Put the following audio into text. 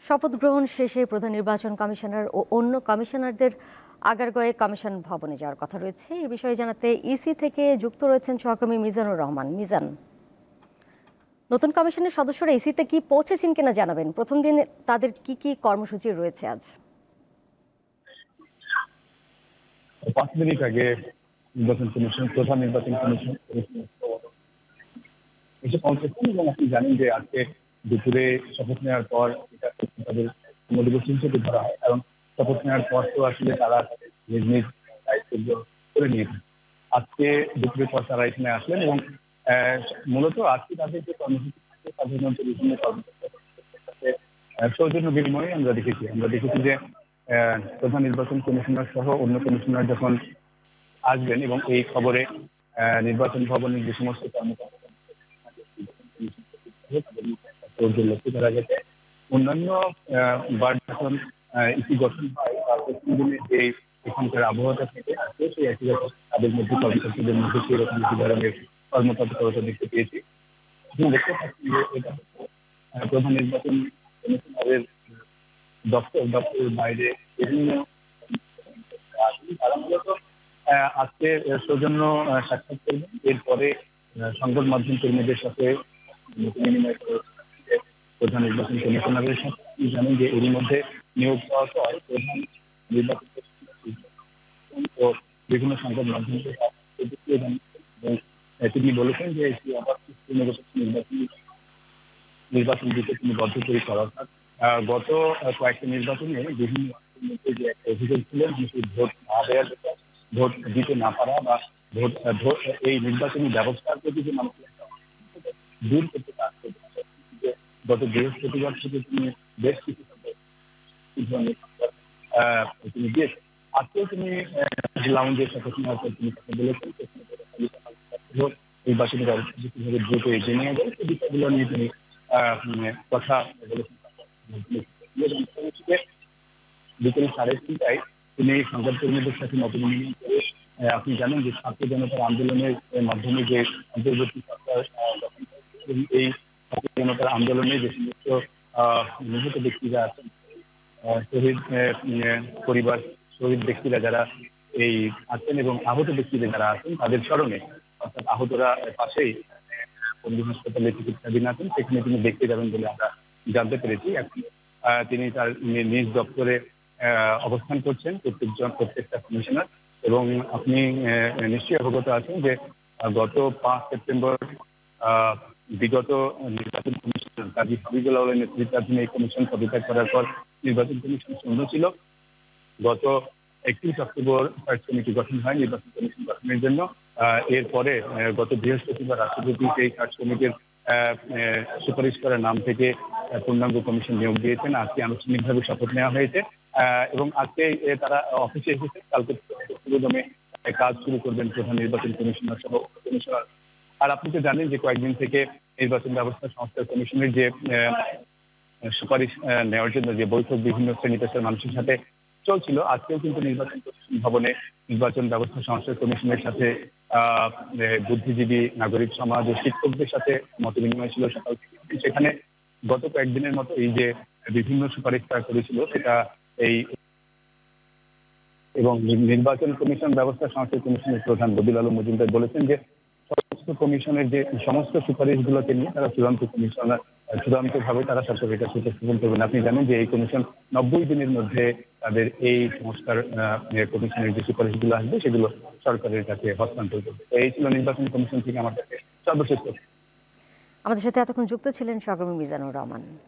শপথ গ্রহণ শেষে প্রধান নির্বাচন কমিশনার ও অন্য কমিশনারদের আগারগাঁওয়ে কমিশন ভবনে যাওয়ার কথা রয়েছে। এ বিষয়ে জানাতে ইসি থেকে যুক্ত রয়েছেন সহকর্মী মিজানুর রহমান। মিজান, নতুন কমিশনের সদস্যরা ইসিতে কি পৌঁছেছেন কিনা জানাবেন। প্রথম দিনে তাদের কি কি কর্মসূচি রয়েছে আজ? ৫ মিনিট আগে নির্বাচন কমিশন প্রধান নির্বাচন কমিশন এসে পৌঁছেছেন এবং আপনি জানেন যে আজকে দুপুরে শপথ নেওয়ার পর এটা তাদের কর্মদিবস হিসেবে ধরা হয়, কারণ শপথ নেওয়ার পর তো আসলে তারা নিজ নিজ দায়িত্বগুলো করে নিয়েছেন। আজকে দুপুরের পর তারা এখানে আসলেন এবং মূলত আজকে তাদের যে কর্মসূচি থাকে সাধারণত বিভিন্ন কর্মকর্তাদের সাথে সৌজন্য বিনিময়ে আমরা দেখেছি যে প্রধান নির্বাচন কমিশনার সহ অন্য কমিশনার যখন আসবেন এবং এই খবরে নির্বাচন ভবনের যে সমস্ত কর্মকর্তা লক্ষ্য করা গেছে। অন্যান্য বার যখন ইসি গঠন হয় তার প্রথম দিনে যে এখানকার আবহাওয়াটা থেকে আসছে সেই একই রকম তাদের মধ্যে কর্মকর্তাদের মধ্যে সেই রকম একটি ধরনের কর্মতৎপরতা দেখতে পেয়েছি। আপনি দেখতে পাচ্ছেন যে এটা প্রধান নির্বাচন কমিশনারের দপ্তরের বাইরে বিভিন্ন তারা মূলত আজকে সৌজন্য সাক্ষাৎ করবেন। এরপরে সংবাদ মাধ্যম কর্মীদের সাথে বিনিময় প্রধান নির্বাচন কমিশনারের সাথে জানেন যে এরই মধ্যে নিয়োগ পাওয়ার পর প্রধান নির্বাচন ও বিভিন্ন সংবাদ মাধ্যমকে তিনি বলেছেন যে আবার নির্বাচন দিতে তিনি বদ্ধপরিকর। অর্থাৎ গত কয়েকটি নির্বাচনে বিভিন্ন যে একটা অভিযোগ ছিল ভোট না দেওয়ার, ভোট দিতে না পারা বা ভোট এই নির্বাচনী ব্যবস্থার প্রতি যে মানুষের দূর করতে কাজ করছে। গত বৃহস্পতিবার থেকে তিনি বেশ কিছু তিনি দিয়েছেন। আজকেও তিনি লাউঞ্জের সাথে তিনি কথা বলেছেন নির্বাচনী ব্যবস্থা কিভাবে দ্রুত এগিয়ে নিয়ে যায় সেই বিষয়গুলো নিয়ে তিনি কথা বলেছেন। বিকেল 3:30টায় তিনি সংবাদকর্মীদের সাথে মতবিনিময় করে আপনি জানেন যে ছাত্র জনতার আন্দোলনের মাধ্যমে যে অন্তর্বর্তী সরকার এই ছাত্র জনতার আন্দোলনে যে সমস্ত নিহত ব্যক্তিরা আছেন, শহীদ পরিবার, শহীদ ব্যক্তিরা যারা এই আছেন এবং আহত ব্যক্তিরা যারা আছেন তাদের স্মরণে, অর্থাৎ আহতরা পাশেই বন্ধু হাসপাতালে চিকিৎসাধীন আছেন, সেখানে তিনি দেখতে যাবেন বলে আমরা জানতে পেরেছি। এখন তিনি তার নিজ দপ্তরে অবস্থান করছেন প্রত্যেকটা কমিশনার। এবং আপনি নিশ্চয়ই অবগত আছেন যে গত 5 সেপ্টেম্বর বিগত নির্বাচন কমিশনার কাজী হাবিবুল আওয়ালের নেতৃত্বাধীন এই কমিশন পদত্যাগ করার পর নির্বাচন কমিশন শূন্য ছিল। গত 31 অক্টোবর সার্চ কমিটি গঠন হয় নির্বাচন কমিশন গঠনের জন্য। এরপরে গত বৃহস্পতিবার রাষ্ট্রপতি সেই সার্চ কমিটির সুপারিশ করার নাম থেকে পূর্ণাঙ্গ কমিশন নিয়োগ দিয়েছেন। আজকে আনুষ্ঠানিকভাবে শপথ নেওয়া হয়েছে এবং আজকে তারা অফিসে এসেছে। কালকে পুরোদমে কাজ শুরু করবেন প্রধান নির্বাচন কমিশনার সহ কমিশনার। আর আপনি তো জানেন যে কয়েকদিন থেকে নির্বাচন ব্যবস্থা সংস্কার কমিশনের যে সুপারিশ নেওয়ার জন্য যে বৈঠক বিভিন্ন শ্রেণী পেশার মানুষের সাথে চলছিল, আজকেও কিন্তু নির্বাচন কমিশন ভবনে নির্বাচন ব্যবস্থা সংস্কার কমিশনের সাথে বুদ্ধিজীবী, নাগরিক সমাজ ও শিক্ষকদের সাথে মত বিনিময় ছিল সকাল থেকে। সেখানে গত কয়েকদিনের মতো এই যে বিভিন্ন সুপারিশ তারা করেছিল সেটা এই এবং নির্বাচন কমিশন ব্যবস্থা সংস্কার কমিশনের প্রধান বদিউল আলম মজুমদার বলেছেন যে সমস্ত কমিশনের যে সমস্ত সুপারিশগুলোকে নিয়ে তারা চূড়ান্তভাবে তারা সরকারের কাছে উপস্থাপন করবেন। আপনি জানেন যে এই কমিশন 90 দিনের মধ্যে তাদের এই সংস্কার কমিশনের যে সুপারিশগুলো আসবে সেগুলো সরকারের কাছে হস্তান্তর করবে। এই ছিল নির্বাচন কমিশন থেকে আমার কাছে সর্বশেষ। আমাদের সাথে এতক্ষণ যুক্ত ছিলেন সহকর্মী মিজানুর রহমান।